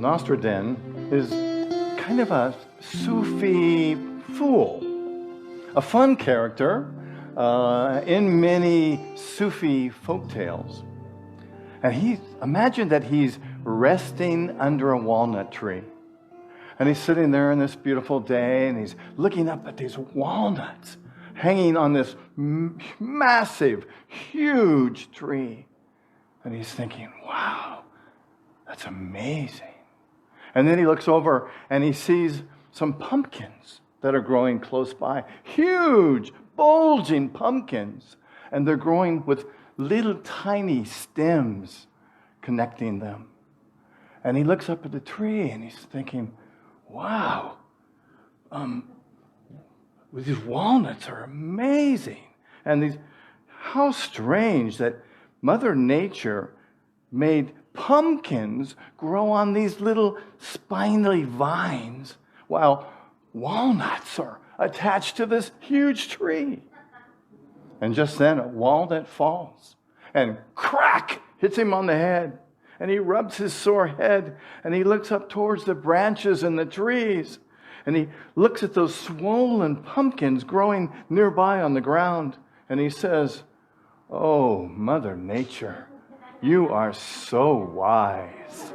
Nostradamus is kind of a Sufi fool, a fun character in many Sufi folktales. And imagine that he's resting under a walnut tree. And he's sitting there on this beautiful day, and he's looking up at these walnuts hanging on this massive, huge tree. And he's thinking, wow, that's amazing. And then he looks over and he sees some pumpkins that are growing close by. Huge, bulging pumpkins. And they're growing with little tiny stems connecting them. And he looks up at the tree and he's thinking, wow, these walnuts are amazing. And how strange that Mother Nature made pumpkins grow on these little spindly vines while walnuts are attached to this huge tree. And just then a walnut falls and crack hits him on the head. And he rubs his sore head and he looks up towards the branches and the trees. And he looks at those swollen pumpkins growing nearby on the ground. And he says, "Oh, Mother Nature, you are so wise."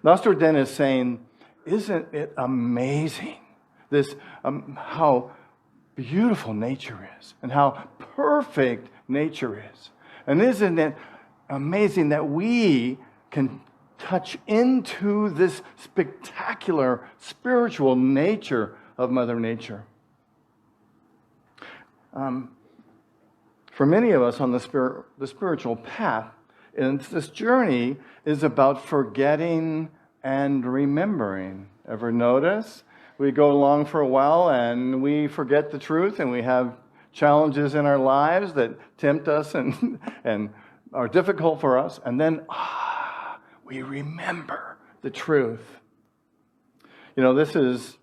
Nostradamus is saying, isn't it amazing this how beautiful nature is and how perfect nature is? And isn't it amazing that we can touch into this spectacular spiritual nature of Mother Nature? For many of us on the spiritual path, and this journey is about forgetting and remembering. Ever notice? We go along for a while and we forget the truth, and we have challenges in our lives that tempt us and are difficult for us, and then we remember the truth. You know, this is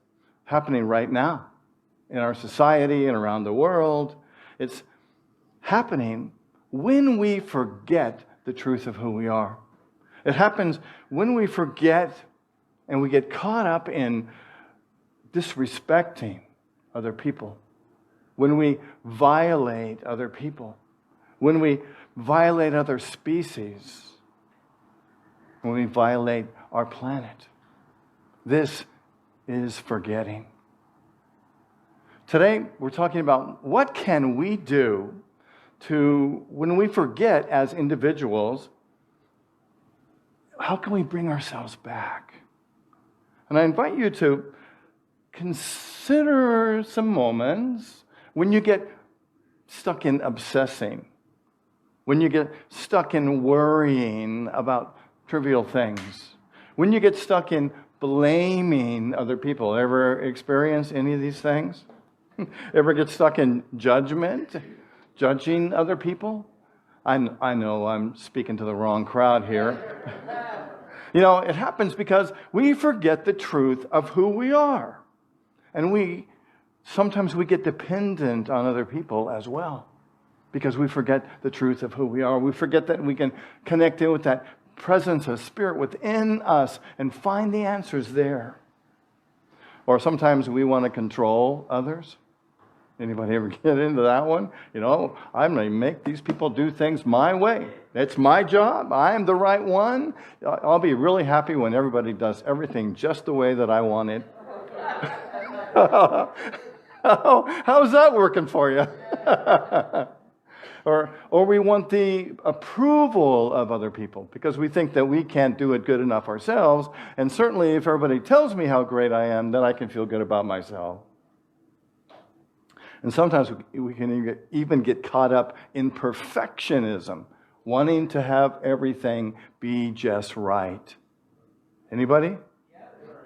happening right now in our society and around the world. It's happening when we forget the truth of who we are. It happens when we forget and we get caught up in disrespecting other people, when we violate other people, when we violate other species, when we violate our planet. This is forgetting. Today, we're talking about what can we do to, when we forget as individuals, how can we bring ourselves back? And I invite you to consider some moments when you get stuck in obsessing, when you get stuck in worrying about trivial things, when you get stuck in blaming other people. Ever experience any of these things? Ever get stuck in judgment, judging other people? I know I'm speaking to the wrong crowd here. You know, it happens because we forget the truth of who we are. And sometimes we get dependent on other people as well, because we forget the truth of who we are. We forget that we can connect in with that presence of spirit within us and find the answers there. Or sometimes we want to control others. Anybody ever get into that one? You know, I'm going to make these people do things my way. It's my job. I am the right one. I'll be really happy when everybody does everything just the way that I want it. How's that working for you? Or we want the approval of other people because we think that we can't do it good enough ourselves. And certainly if everybody tells me how great I am, then I can feel good about myself. And sometimes we can even get caught up in perfectionism, wanting to have everything be just right. Anybody?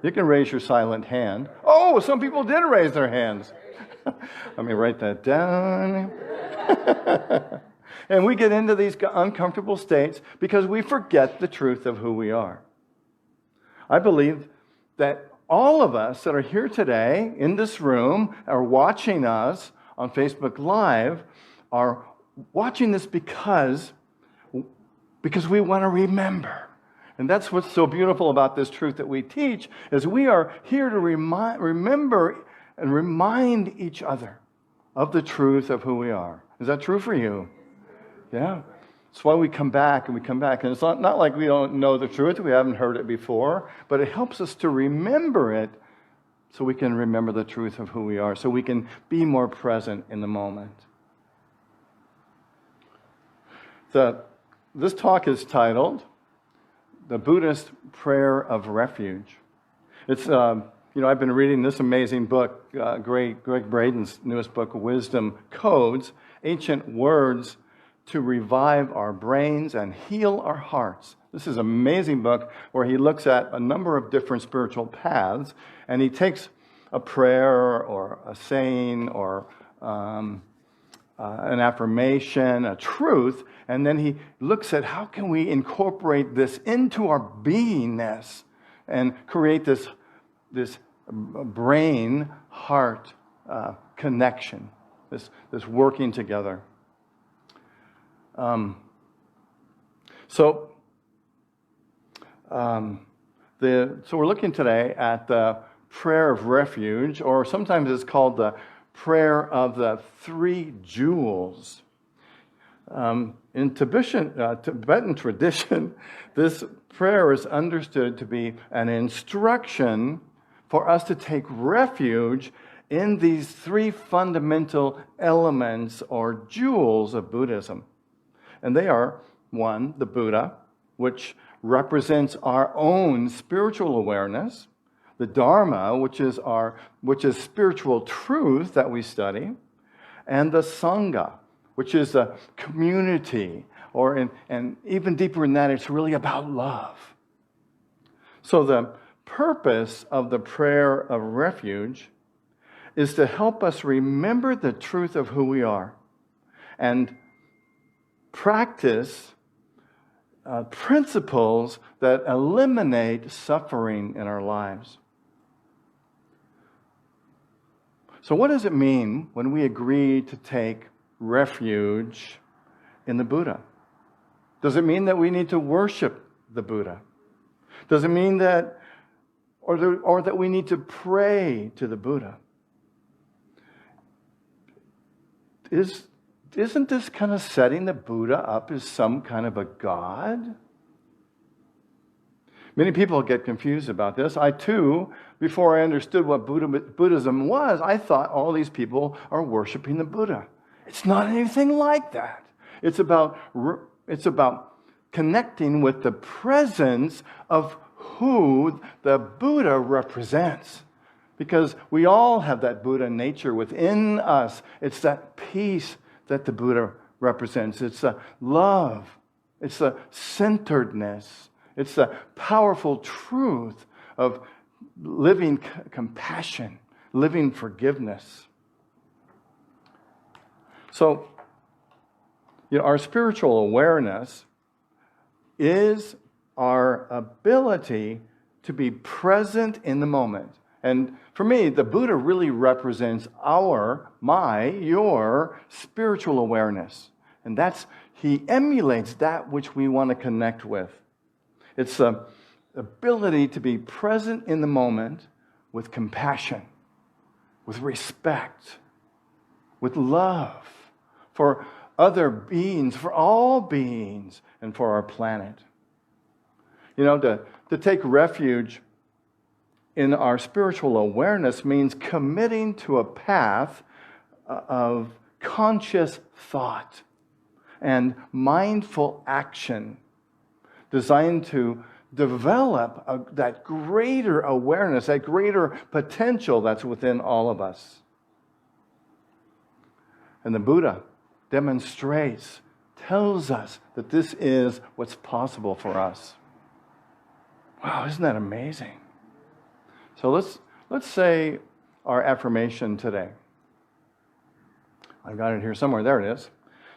You can raise your silent hand. Oh, some people did raise their hands. Let me write that down. And we get into these uncomfortable states because we forget the truth of who we are. I believe that all of us that are here today in this room are watching us on Facebook Live are watching this because because we want to remember. And that's what's so beautiful about this truth that we teach, is we are here to remember and remind each other of the truth of who we are. Is that true for you? Yeah. That's why we come back and we come back. And it's not like we don't know the truth, we haven't heard it before, but it helps us to remember it so we can remember the truth of who we are, so we can be more present in the moment. This talk is titled, The Buddhist Prayer of Refuge. It's, I've been reading this amazing book, Gregg Braden's newest book, Wisdom Codes, Ancient Words to Revive Our Brains and Heal Our Hearts. This is an amazing book where he looks at a number of different spiritual paths, and he takes a prayer or a saying or an affirmation, a truth, and then he looks at how can we incorporate this into our beingness and create this brain-heart connection, this working together. So we're looking today at the Prayer of Refuge, or sometimes it's called the Prayer of the Three Jewels. In Tibetan tradition, this prayer is understood to be an instruction for us to take refuge in these three fundamental elements or jewels of Buddhism. And they are, one, the Buddha, which represents our own spiritual awareness; the Dharma, which is spiritual truth that we study; and the Sangha, which is a community, and even deeper than that, it's really about love. So the purpose of the Prayer of Refuge is to help us remember the truth of who we are and practice principles that eliminate suffering in our lives. So what does it mean when we agree to take refuge in the Buddha? Does it mean that we need to worship the Buddha? Does it mean that, or that we need to pray to the Buddha? Isn't this kind of setting the Buddha up as some kind of a god? Many people get confused about this. I too, before I understood what Buddhism was, I thought all these people are worshiping the Buddha. It's not anything like that. It's about connecting with the presence of who the Buddha represents. Because we all have that Buddha nature within us. It's that peace that the Buddha represents. It's the love. It's the centeredness. It's the powerful truth of living compassion, living forgiveness. So, our spiritual awareness is our ability to be present in the moment. And for me, the Buddha really represents your spiritual awareness. And he emulates that which we want to connect with. It's the ability to be present in the moment with compassion, with respect, with love for other beings, for all beings, and for our planet. To take refuge in our spiritual awareness means committing to a path of conscious thought and mindful action designed to develop that greater awareness, that greater potential that's within all of us. And the Buddha tells us that this is what's possible for us. Wow, isn't that amazing? So let's say our affirmation today. I've got it here somewhere. There it is.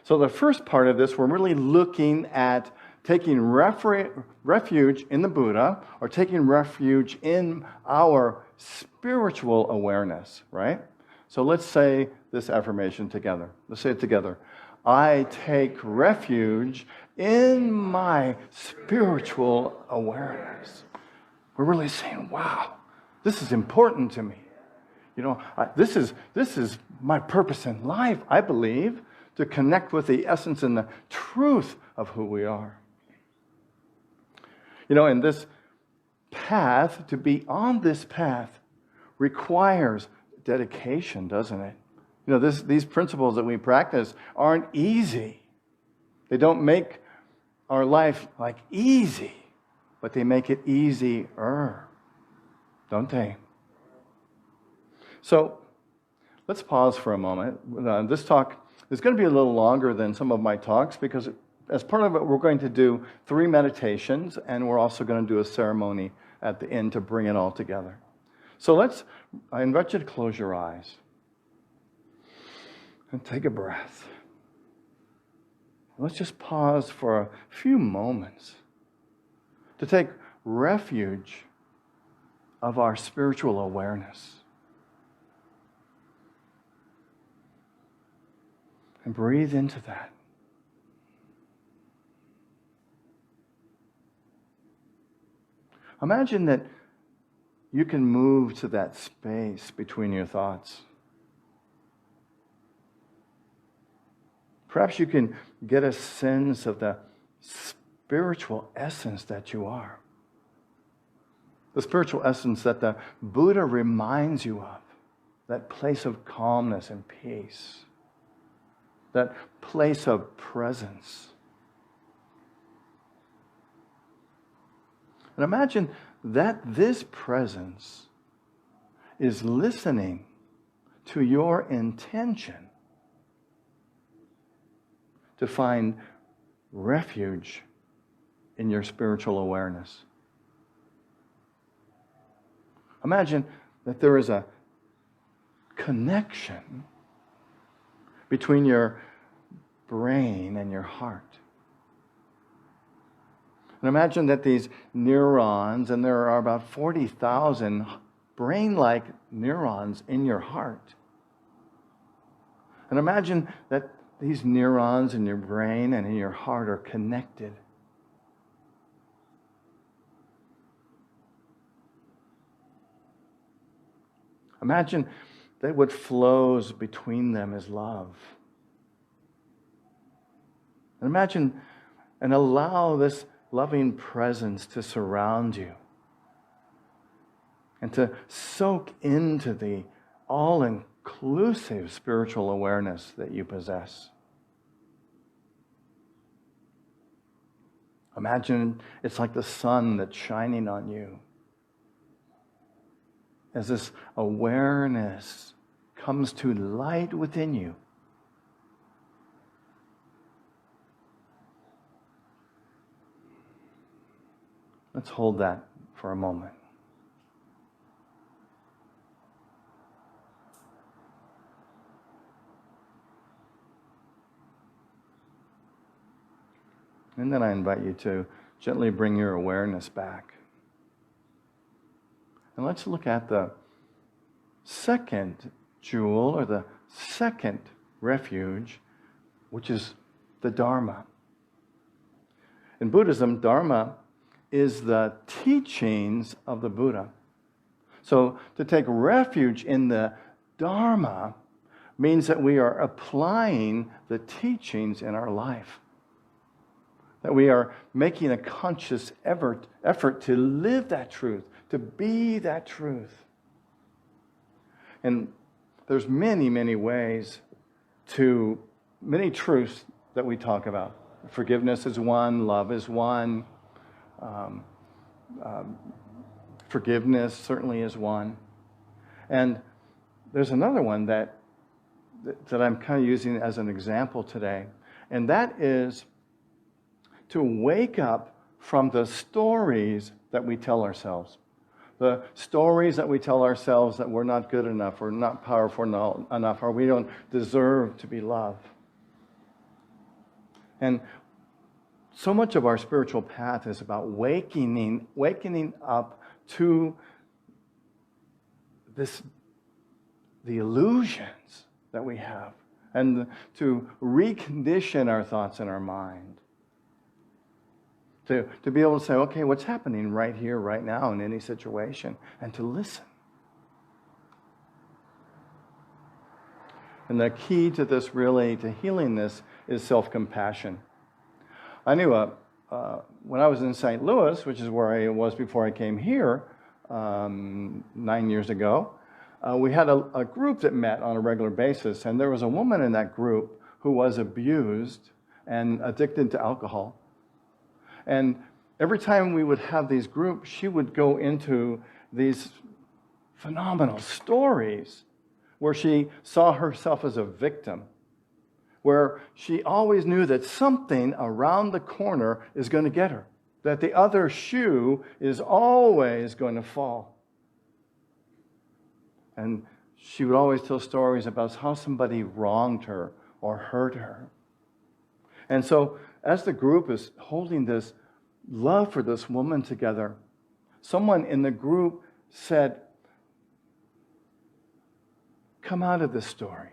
So the first part of this, we're really looking at taking refuge in the Buddha, or taking refuge in our spiritual awareness, right? So let's say this affirmation together. Let's say it together. I take refuge in my spiritual awareness. We're really saying, wow, this is important to me. You know, this is my purpose in life, I believe, to connect with the essence and the truth of who we are. You know, and this path, to be on this path, requires dedication, doesn't it? You know, these principles that we practice aren't easy. They don't make our life like easy, but they make it easier, don't they? So let's pause for a moment. This talk is going to be a little longer than some of my talks because as part of it, we're going to do 3 meditations, and we're also going to do a ceremony at the end to bring it all together. So I invite you to close your eyes and take a breath. Let's just pause for a few moments to take refuge of our spiritual awareness. And breathe into that. Imagine that you can move to that space between your thoughts. Perhaps you can get a sense of the spiritual essence that you are. The spiritual essence that the Buddha reminds you of. That place of calmness and peace. That place of presence. And imagine that this presence is listening to your intention to find refuge in your spiritual awareness. Imagine that there is a connection between your brain and your heart. And imagine that these neurons, and there are about 40,000 brain-like neurons in your heart. And imagine that these neurons in your brain and in your heart are connected. Imagine that what flows between them is love. And imagine and allow this loving presence to surround you and to soak into the all-inclusive spiritual awareness that you possess. Imagine it's like the sun that's shining on you. As this awareness comes to light within you, let's hold that for a moment. And then I invite you to gently bring your awareness back. And let's look at the second jewel, or the second refuge, which is the Dharma. In Buddhism, Dharma is the teachings of the Buddha. So to take refuge in the Dharma means that we are applying the teachings in our life. That we are making a conscious effort to live that truth, to be that truth. And there's many, many ways many truths that we talk about. Forgiveness is one, love is one, forgiveness certainly is one. And there's another one that I'm kind of using as an example today, and that is to wake up from the stories that we tell ourselves. The stories that we tell ourselves that we're not good enough, or not powerful enough, or we don't deserve to be loved. And so much of our spiritual path is about waking up to the illusions that we have, and to recondition our thoughts and our mind. To be able to say, okay, what's happening right here, right now, in any situation, and to listen. And the key to this, really, to healing this, is self-compassion. I knew when I was in St. Louis, which is where I was before I came here 9 years ago, we had a group that met on a regular basis, and there was a woman in that group who was abused and addicted to alcohol. And every time we would have these groups, she would go into these phenomenal stories where she saw herself as a victim, where she always knew that something around the corner is going to get her, that the other shoe is always going to fall. And she would always tell stories about how somebody wronged her or hurt her. And so, as the group is holding this love for this woman together, someone in the group said, come out of this story.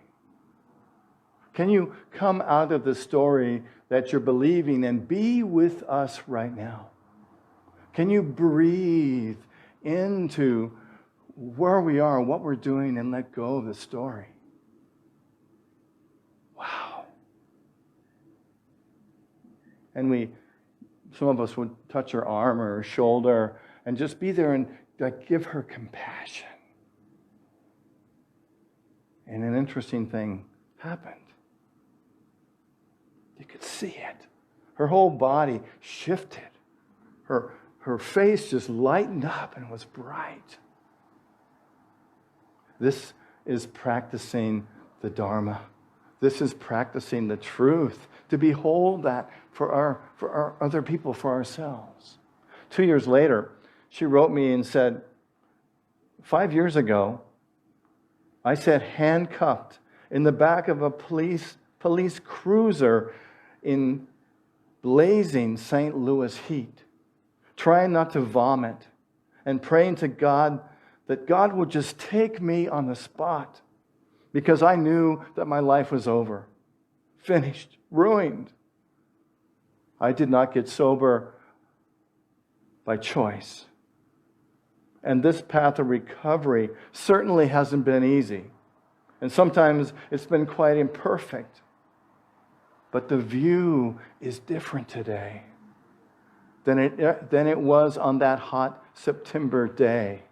Can you come out of the story that you're believing and be with us right now? Can you breathe into where we are and what we're doing and let go of the story? Wow. And some of us would touch her arm or her shoulder and just be there and give her compassion. And an interesting thing happened. You could see it. Her whole body shifted. Her face just lightened up and was bright. This is practicing the Dharma. This is practicing the truth, to behold that for our other people, for ourselves. 2 years later, she wrote me and said, 5 years ago, I sat handcuffed in the back of a police cruiser in blazing St. Louis heat, trying not to vomit and praying to God that God would just take me on the spot, because I knew that my life was over, finished, ruined. I did not get sober by choice. And this path of recovery certainly hasn't been easy. And sometimes it's been quite imperfect. But the view is different today than it was on that hot September day.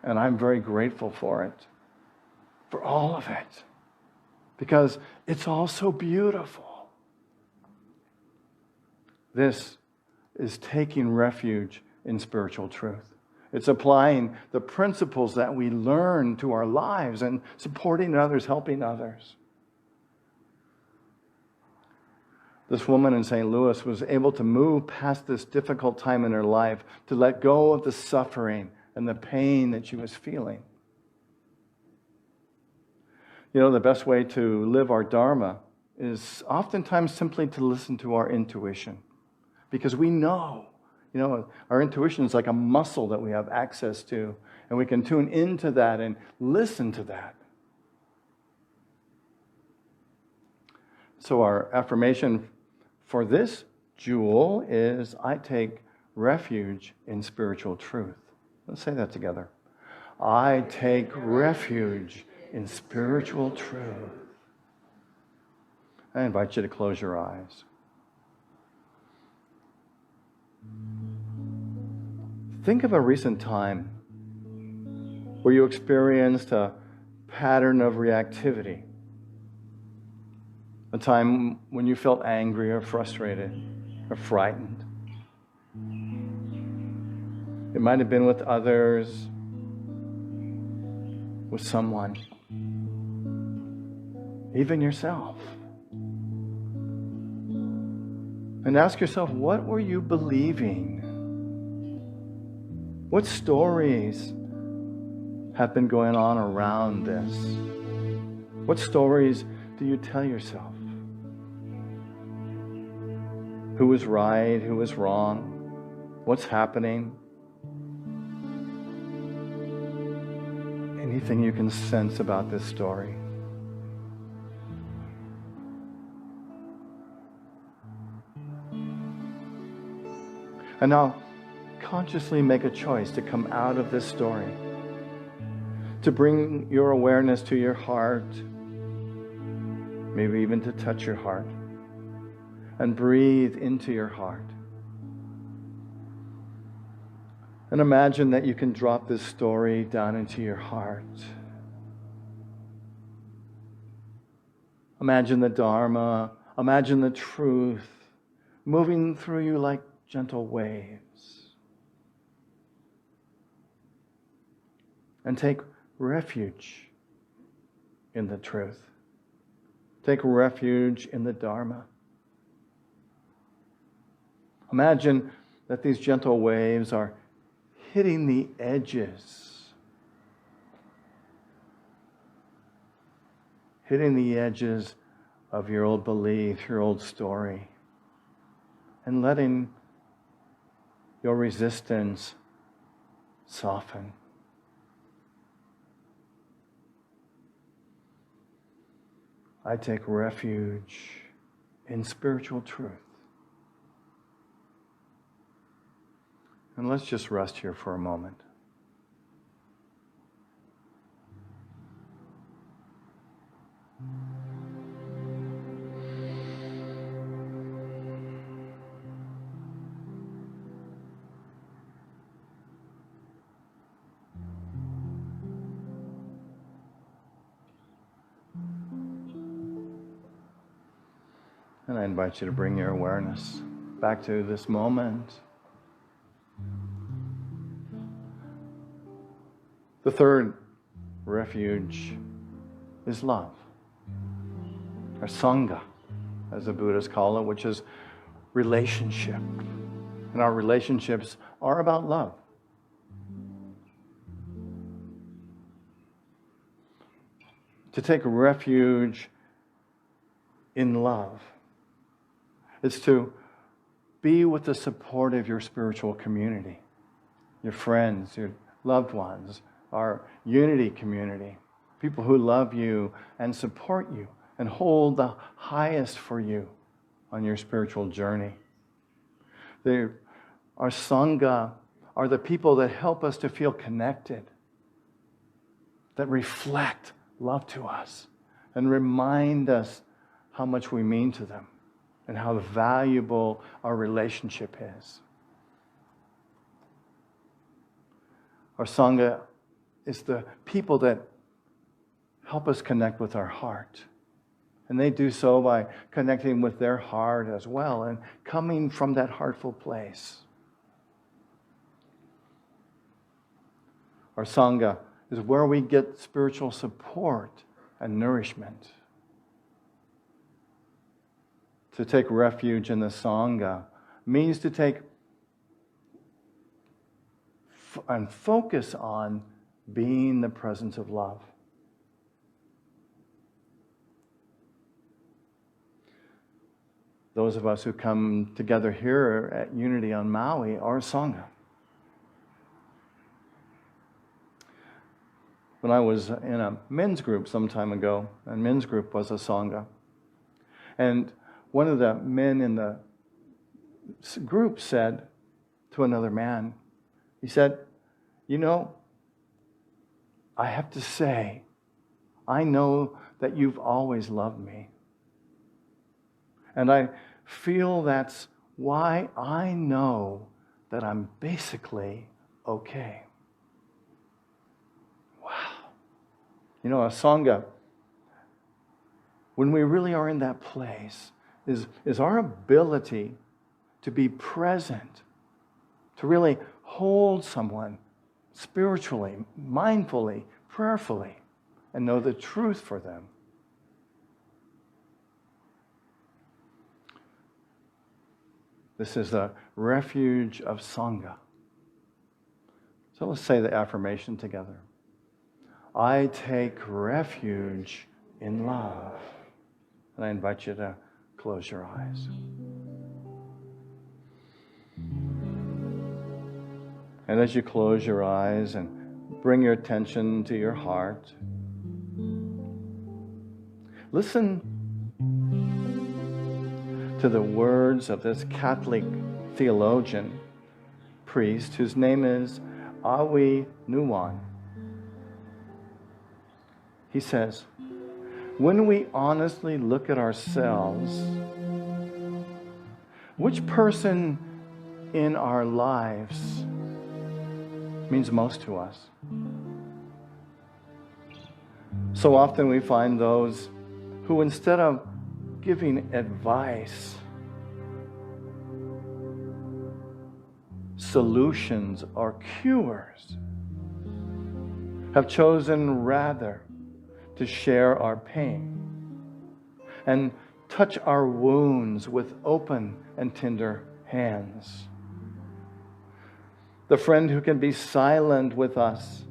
And I'm very grateful for it, for all of it, because it's all so beautiful. This is taking refuge in spiritual truth. It's applying the principles that we learn to our lives and supporting others, helping others. This woman in St. Louis was able to move past this difficult time in her life, to let go of the suffering and the pain that she was feeling. You know, the best way to live our Dharma is oftentimes simply to listen to our intuition, because we know. You know, our intuition is like a muscle that we have access to, and we can tune into that and listen to that. So our affirmation for this jewel is, I take refuge in spiritual truth. Let's say that together. I take refuge in spiritual truth. I invite you to close your eyes. Think of a recent time where you experienced a pattern of reactivity. A time when you felt angry or frustrated or frightened. It might have been with others, with someone, even yourself. And ask yourself, what were you believing? What stories have been going on around this? What stories do you tell yourself? Who is right? Who is wrong? What's happening? Anything you can sense about this story? And now, consciously make a choice to come out of this story, to bring your awareness to your heart, maybe even to touch your heart, and breathe into your heart. And imagine that you can drop this story down into your heart. Imagine the Dharma, imagine the truth moving through you like gentle waves. And take refuge in the truth. Take refuge in the Dharma. Imagine that these gentle waves are hitting the edges. Hitting the edges of your old belief, your old story. And letting your resistance soften. I take refuge in spiritual truth. And let's just rest here for a moment. And I invite you to bring your awareness back to this moment. The third refuge is love, or Sangha, as the Buddhists call it, which is relationship. And our relationships are about love. To take refuge in love is to be with the support of your spiritual community, your friends, your loved ones, our unity community, people who love you and support you and hold the highest for you on your spiritual journey. Our Sangha are the people that help us to feel connected, that reflect love to us and remind us how much we mean to them and how valuable our relationship is. Our Sangha is the people that help us connect with our heart. And they do so by connecting with their heart as well and coming from that heartful place. Our Sangha is where we get spiritual support and nourishment. To take refuge in the Sangha means to take and focus on being the presence of love. Those of us who come together here at Unity on Maui are Sangha. When I was in a men's group some time ago, and men's group was a Sangha, and one of the men in the group said to another man, he said, "You know, I have to say, I know that you've always loved me. And I feel that's why I know that I'm basically okay." Wow. You know, a Sangha, when we really are in that place, is our ability to be present, to really hold someone spiritually, mindfully, prayerfully, and know the truth for them. This is the refuge of Sangha. So let's say the affirmation together. I take refuge in love. And I invite you to close your eyes. And as you close your eyes and bring your attention to your heart, listen to the words of this Catholic theologian priest whose name is Awi Nuwan. He says, when we honestly look at ourselves, which person in our lives means most to us? So often we find those who, instead of giving advice, solutions, or cures, have chosen rather to share our pain and touch our wounds with open and tender hands. The friend who can be silent with us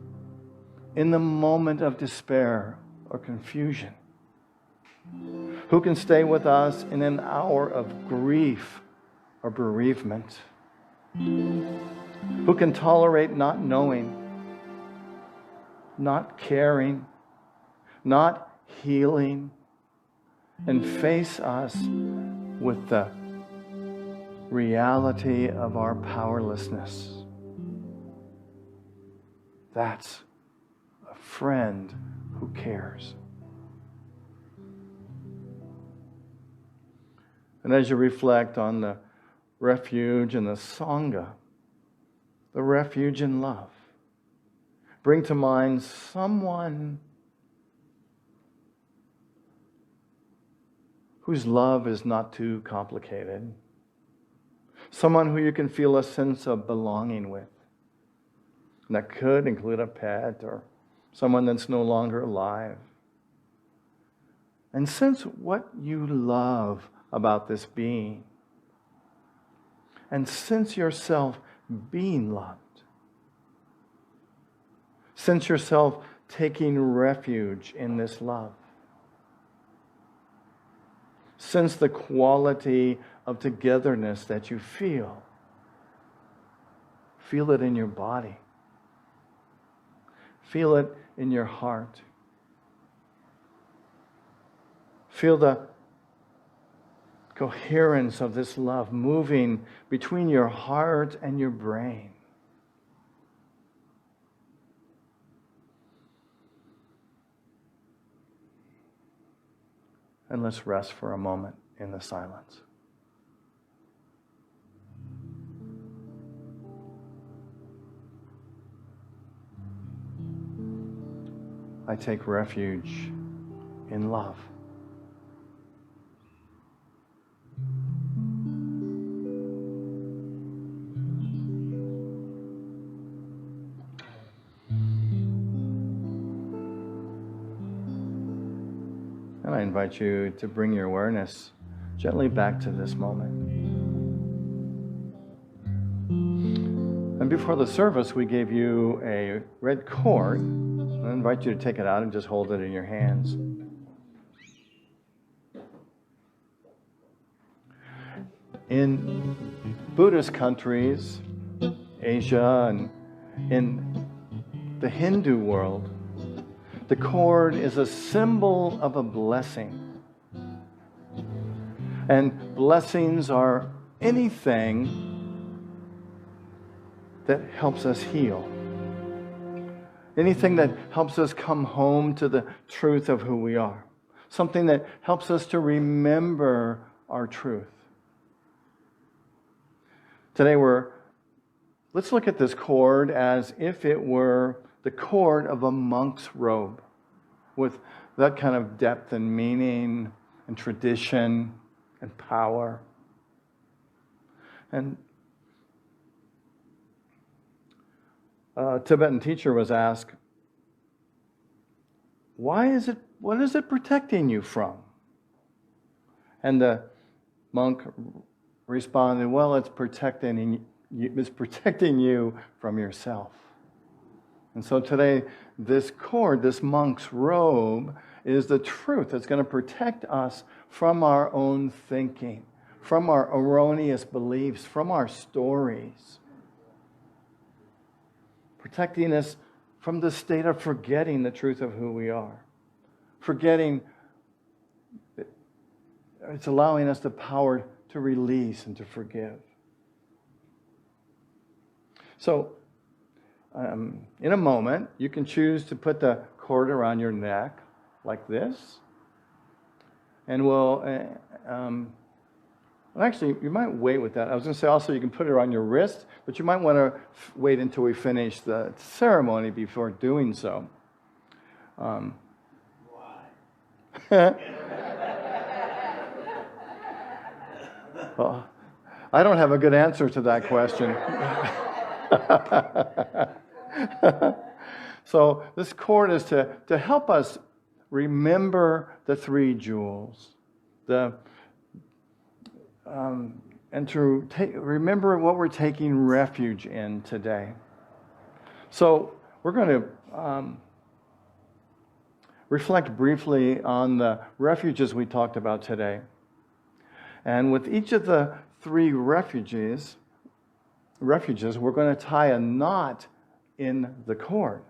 in the moment of despair or confusion, who can stay with us in an hour of grief or bereavement, who can tolerate not knowing, not caring, not healing, and face us with the reality of our powerlessness. That's a friend who cares. And as you reflect on the refuge and the Sangha, the refuge in love, bring to mind someone whose love is not too complicated, someone who you can feel a sense of belonging with. And that could include a pet or someone that's no longer alive. And sense what you love about this being. And sense yourself being loved. Sense yourself taking refuge in this love. Sense the quality of togetherness that you feel. Feel it in your body. Feel it in your heart. Feel the coherence of this love moving between your heart and your brain. And let's rest for a moment in the silence. I take refuge in love. And I invite you to bring your awareness gently back to this moment. And before the service, we gave you a red cord. I invite you to take it out and just hold it in your hands. In Buddhist countries, Asia, and in the Hindu world, the cord is a symbol of a blessing. And blessings are anything that helps us heal. Anything that helps us come home to the truth of who we are. Something that helps us to remember our truth. Today let's look at this cord as if it were the cord of a monk's robe, with that kind of depth and meaning and tradition and power. And a Tibetan teacher was asked, what is it protecting you from? And the monk responded, well, it's protecting you from yourself. And so today, this cord, this monk's robe, is the truth that's going to protect us from our own thinking, from our erroneous beliefs, from our stories. Protecting us from the state of forgetting the truth of who we are. Forgetting, it's allowing us the power to release and to forgive. So in a moment, you can choose to put the cord around your neck like this. And actually, you might wait with that. I was going to say also you can put it around your wrist, but you might want to wait until we finish the ceremony before doing so. Why? Well, I don't have a good answer to that question. So this cord is to help us remember the three jewels, and to remember what we're taking refuge in today. So we're going to reflect briefly on the refuges we talked about today. And with each of the three refuges, we're going to tie a knot in the cord,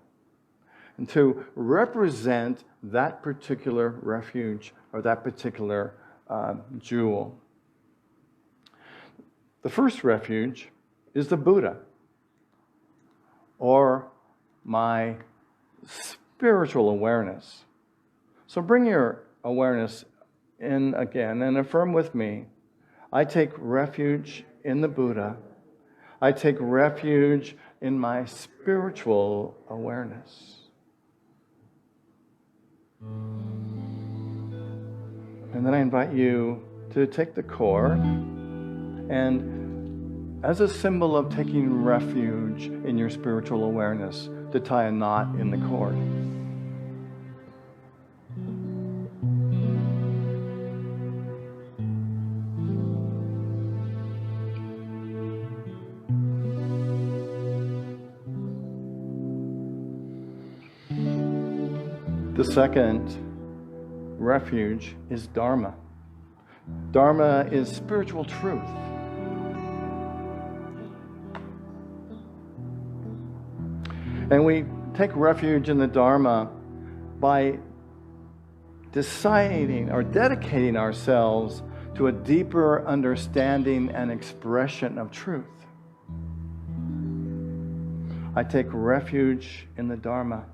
and to represent that particular refuge or that particular jewel. The first refuge is the Buddha, or my spiritual awareness. So bring your awareness in again and affirm with me, I take refuge in the Buddha. I take refuge in my spiritual awareness. And then I invite you to take the cord and, as a symbol of taking refuge in your spiritual awareness, to tie a knot in the cord. The second refuge is Dharma. Dharma is spiritual truth. And we take refuge in the Dharma by deciding or dedicating ourselves to a deeper understanding and expression of truth. I take refuge in the Dharma.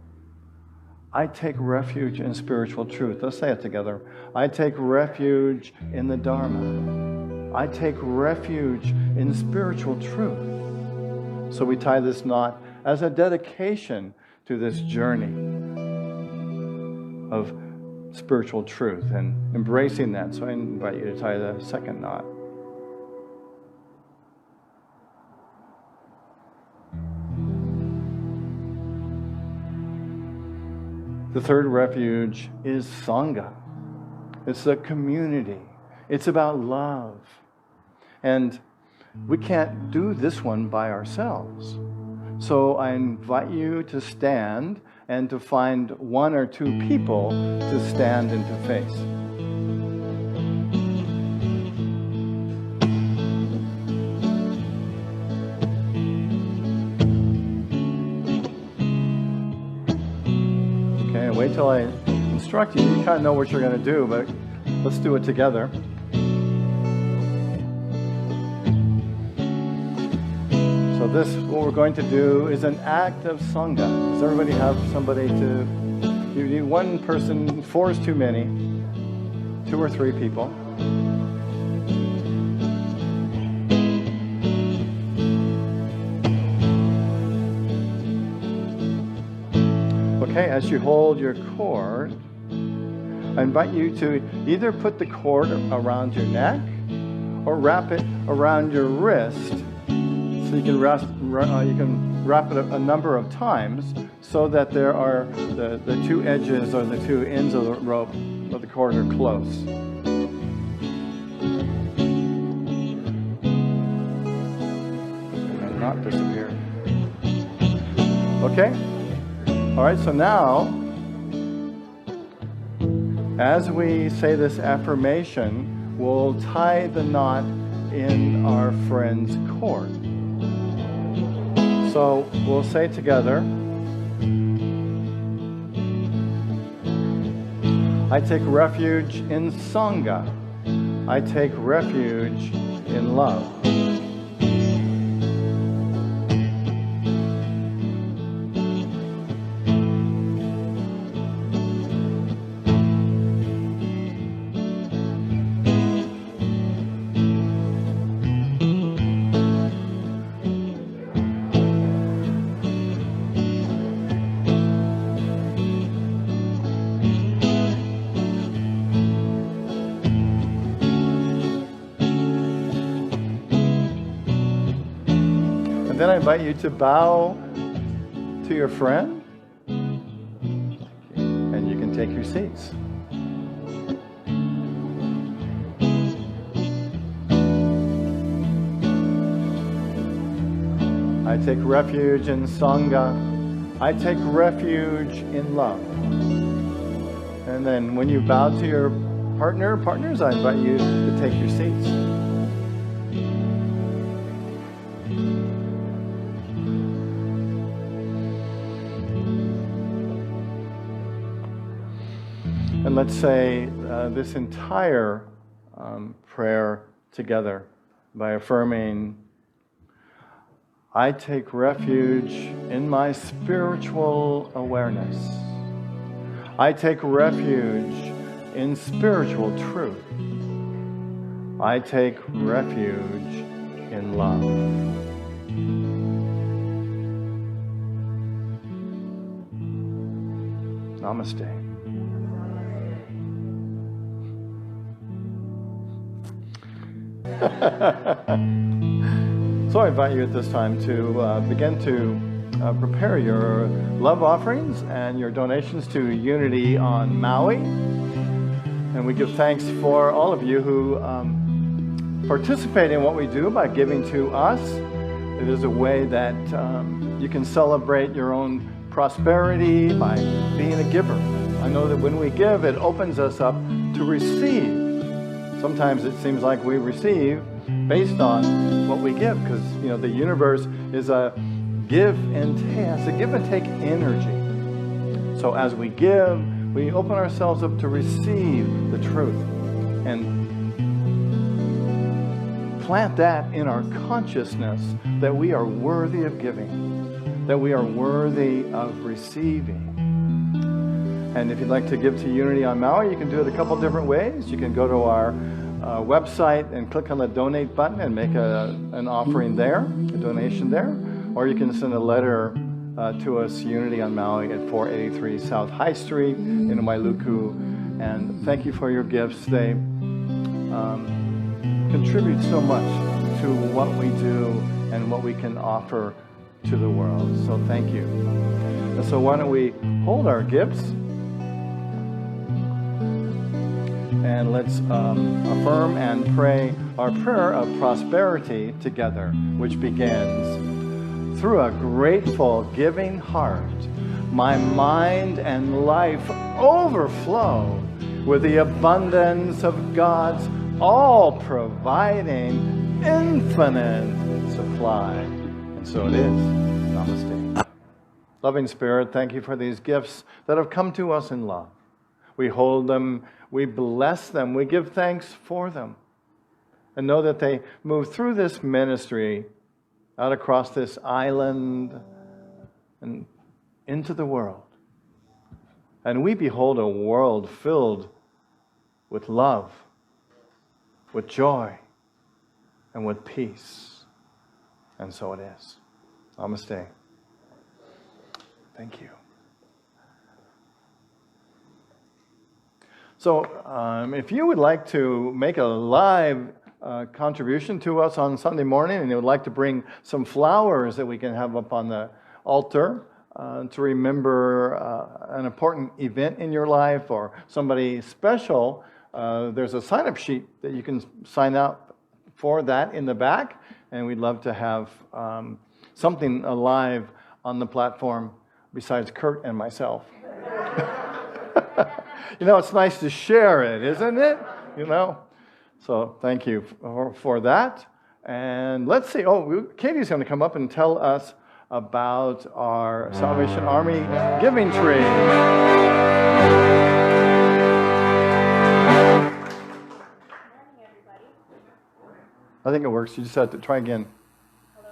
I take refuge in spiritual truth. Let's say it together. I take refuge in the Dharma. I take refuge in spiritual truth. So we tie this knot as a dedication to this journey of spiritual truth and embracing that. So I invite you to tie the second knot. The third refuge is Sangha. It's a community. It's about love. And we can't do this one by ourselves. So I invite you to stand and to find one or two people to stand and to face. Wait till I instruct you. You kind of know what you're going to do, but let's do it together. So what we're going to do is an act of Sangha. Does everybody have somebody to... You need one person. 4 is too many. 2 or 3 people. Okay, as you hold your cord, I invite you to either put the cord around your neck or wrap it around your wrist, so you can wrap it a number of times so that there are the 2 edges or the 2 ends of the rope of the cord are close. And not disappear. Okay? All right, so now, as we say this affirmation, we'll tie the knot in our friend's cord. So we'll say together, I take refuge in Sangha. I take refuge in love. then I invite you to bow to your friend, and you can take your seats. I take refuge in Sangha. I take refuge in love. And then when you bow to your partners, I invite you to take your seats. And let's say this entire prayer together by affirming, I take refuge in my spiritual awareness. I take refuge in spiritual truth. I take refuge in love. Namaste. So I invite you at this time to begin to prepare your love offerings and your donations to Unity on Maui. And we give thanks for all of you who participate in what we do by giving to us. It is a way that you can celebrate your own prosperity by being a giver. I know that when we give, it opens us up to receive. Sometimes it seems like we receive based on what we give, because the universe is a give and take. It's a give and take energy. So as we give, we open ourselves up to receive the truth and plant that in our consciousness that we are worthy of giving, that we are worthy of receiving. And if you'd like to give to Unity on Maui, you can do it a couple different ways. You can go to our website and click on the donate button and make an offering there, a donation there. Or you can send a letter to us, Unity on Maui at 483 South High Street in Wailuku. And thank you for your gifts. They contribute so much to what we do and what we can offer to the world. So thank you. And so why don't we hold our gifts and let's affirm and pray our prayer of prosperity together, which begins, through a grateful, giving heart, my mind and life overflow with the abundance of God's all-providing, infinite supply. And so it is. Namaste. Loving Spirit, thank you for these gifts that have come to us in love. We hold them, we bless them, we give thanks for them, and know that they move through this ministry out across this island and into the world. And we behold a world filled with love, with joy, and with peace. And so it is. Namaste. Thank you. So if you would like to make a live contribution to us on Sunday morning, and you would like to bring some flowers that we can have up on the altar to remember an important event in your life or somebody special, there's a sign-up sheet that you can sign up for that in the back, and we'd love to have something alive on the platform besides Kurt and myself. It's nice to share it, isn't it? So thank you for that. And let's see. Katie's going to come up and tell us about our Salvation Army giving tree. I think it works. You just have to try again. Hello?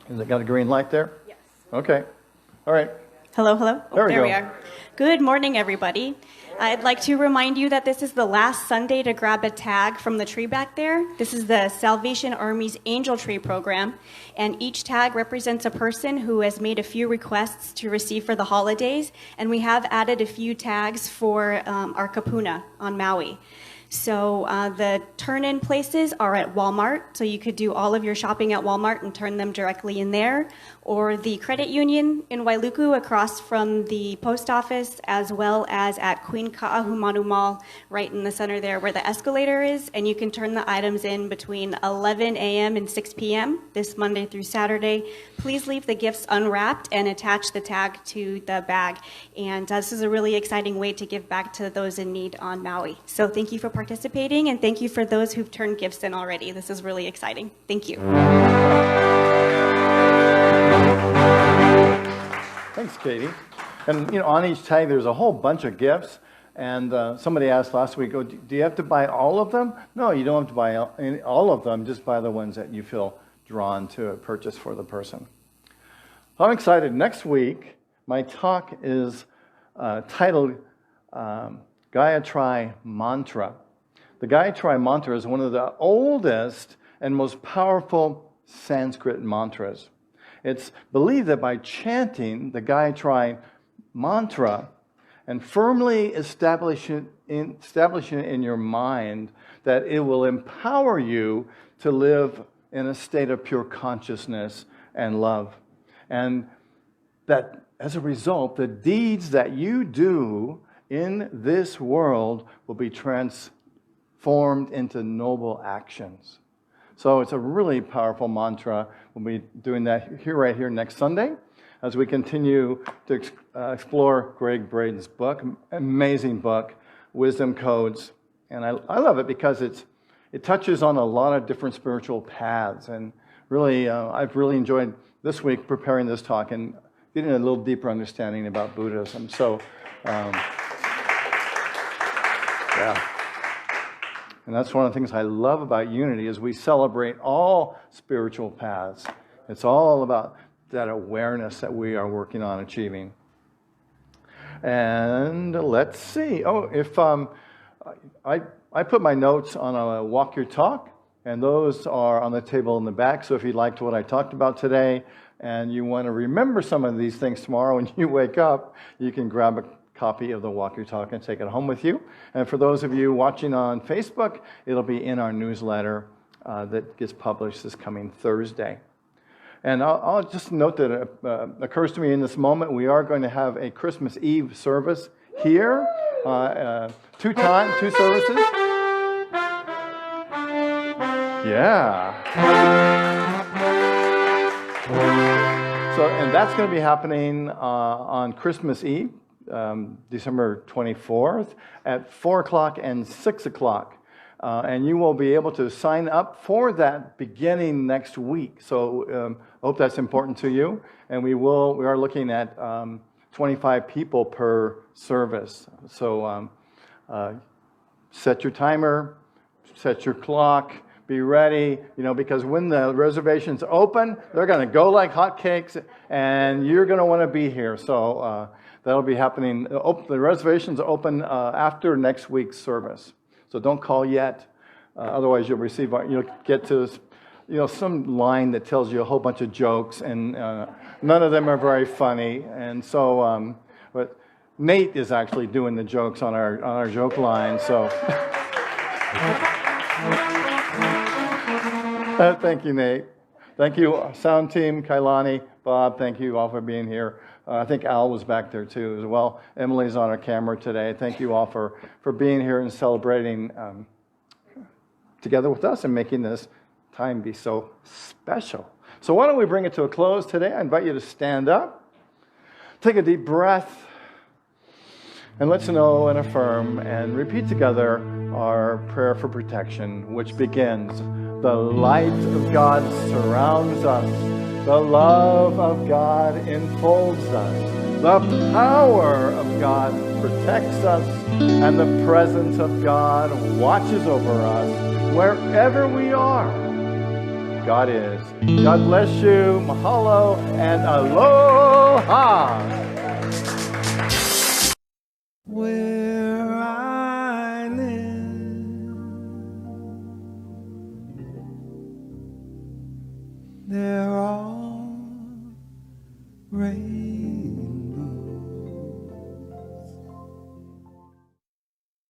Has it got a green light there? Yes. Okay. All right. Hello, hello. There we we are. Good morning, everybody. I'd like to remind you that this is the last Sunday to grab a tag from the tree back there. This is the Salvation Army's Angel Tree program, and each tag represents a person who has made a few requests to receive for the holidays, and we have added a few tags for our kapuna on Maui. So the turn-in places are at Walmart, so you could do all of your shopping at Walmart and turn them directly in there, or the credit union in Wailuku across from the post office, as well as at Queen Ka'ahumanu Mall, right in the center there where the escalator is, and you can turn the items in between 11 a.m. and 6 p.m. this Monday through Saturday. Please leave the gifts unwrapped and attach the tag to the bag. And this is a really exciting way to give back to those in need on Maui. So thank you for participating, and thank you for those who've turned gifts in already. This is really exciting. Thank you. Thanks, Katie. And on each tag, there's a whole bunch of gifts. And somebody asked last week, do you have to buy all of them? No, you don't have to buy all of them. Just buy the ones that you feel drawn to purchase for the person. I'm excited. Next week, my talk is titled Gayatri Mantra. The Gayatri Mantra is one of the oldest and most powerful Sanskrit mantras. It's believed that by chanting the Gayatri Mantra and firmly establishing it in your mind, that it will empower you to live in a state of pure consciousness and love. And that as a result, the deeds that you do in this world will be transformed into noble actions. So it's a really powerful mantra. We'll be doing that right here next Sunday as we continue to explore Gregg Braden's book, amazing book, Wisdom Codes. And I love it because it touches on a lot of different spiritual paths. And really, I've really enjoyed this week preparing this talk and getting a little deeper understanding about Buddhism. So, yeah. And that's one of the things I love about Unity is we celebrate all spiritual paths. It's all about that awareness that we are working on achieving. And let's see. If I put my notes on a Walk Your Talk, and those are on the table in the back. So if you liked what I talked about today and you want to remember some of these things tomorrow when you wake up, you can grab a copy of the Walk Your Talk and take it home with you. And for those of you watching on Facebook, it'll be in our newsletter that gets published this coming Thursday. And I'll just note that it occurs to me in this moment, we are going to have a Christmas Eve service here, two services. Yeah. So, and that's going to be happening on Christmas Eve, December 24th, at 4 o'clock and 6 o'clock. And you will be able to sign up for that beginning next week. So I hope that's important to you. And we are looking at 25 people per service. So set your timer, set your clock, be ready, because when the reservations open, they're going to go like hotcakes, and you're going to want to be here. So that'll be happening. The reservations open after next week's service. So don't call yet, otherwise you'll get to some line that tells you a whole bunch of jokes, and none of them are very funny. And so, but Nate is actually doing the jokes on our joke line. So, thank you, Nate. Thank you, sound team, Kailani, Bob. Thank you all for being here. I think Al was back there too as well. Emily's on our camera today. Thank you all for being here and celebrating together with us and making this time be so special. So why don't we bring it to a close today? I invite you to stand up, take a deep breath, and let's know and affirm and repeat together our prayer for protection, which begins, the light of God surrounds us. The love of God enfolds us. The power of God protects us. And the presence of God watches over us wherever we are. God is. God bless you. Mahalo and aloha. Where I live, there are rain.